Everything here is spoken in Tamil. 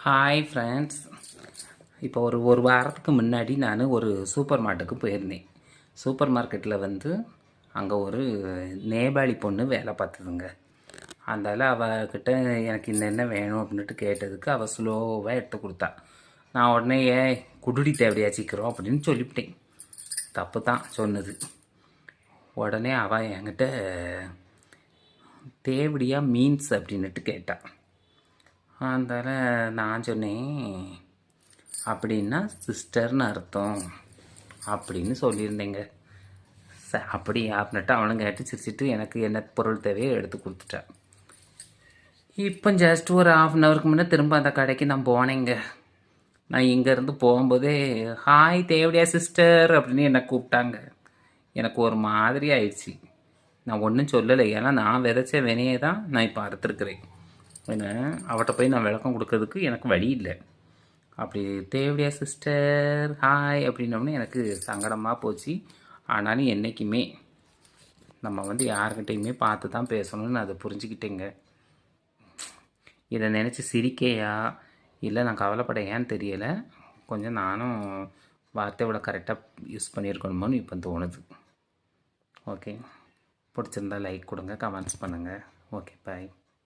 Hi friends. இப்போ ஒரு வாரத்துக்கு முன்னாடி நான் ஒரு சூப்பர் மார்க்கெட்டுக்கு போயிருந்தேன். சூப்பர் மார்க்கெட்டில் அங்கே ஒரு நேபாளி பொண்ணு வேலை பார்த்துதுங்க. அதனால் அவகிட்ட எனக்கு என்ன வேணும் அப்படின்ட்டு கேட்டதுக்கு அவள் ஸ்லோவாக எடுத்து கொடுத்தா. நான் உடனே குடுடி தேவையா சீக்கிரம் அப்படின்னு சொல்லிவிட்டேன். தப்பு தான் சொன்னது. உடனே அவள் என்கிட்ட தேவடியா மீன்ஸ் அப்படின்னுட்டு கேட்டாள். அதனால் நான் சொன்னேன், அப்படின்னா சிஸ்டர்னு அர்த்தம் அப்படின்னு சொல்லியிருந்தேங்க. அப்படி அப்படின்ட்டு அவனும் கேட்டு சிரிச்சிட்டு எனக்கு என்ன பொருள் தேவையோ எடுத்து கொடுத்துட்டான். இப்போ ஜஸ்ட் ஒரு ½ முன்னே திரும்ப அந்த கடைக்கு நான் போனேங்க. நான் இங்கேருந்து போகும்போதே ஹாய் தேவடியா சிஸ்டர் அப்படின்னு என்னை கூப்பிட்டாங்க. எனக்கு ஒரு மாதிரி ஆயிடுச்சு. நான் ஒன்றும் சொல்லலை, ஏன்னா நான் விதைச்ச வினையை தான் நான் இப்போ அறுத்துருக்குறேன். ஏன்னா அவட்ட போய் நான் விளக்கம் கொடுக்கறதுக்கு எனக்கு வழி இல்லை. அப்படி தேவடியா சிஸ்டர் ஹாய் அப்படின்னோடனே எனக்கு சங்கடமாக போச்சு. ஆனாலும் என்றைக்குமே நம்ம யாருக்கிட்டையுமே பார்த்து தான் பேசணும்னு அதை புரிஞ்சுக்கிட்டேங்க. இதை நினச்சி சிரிக்கையா இல்லை நான் கவலைப்படையான்னு தெரியலை. கொஞ்சம் நானும் வார்த்தையோட கரெக்டாக யூஸ் பண்ணியிருக்கணுமோன்னு இப்போ தோணுது. ஓகே, பிடிச்சிருந்தா லைக் கொடுங்க, கமெண்ட்ஸ் பண்ணுங்கள். ஓகே, பாய்.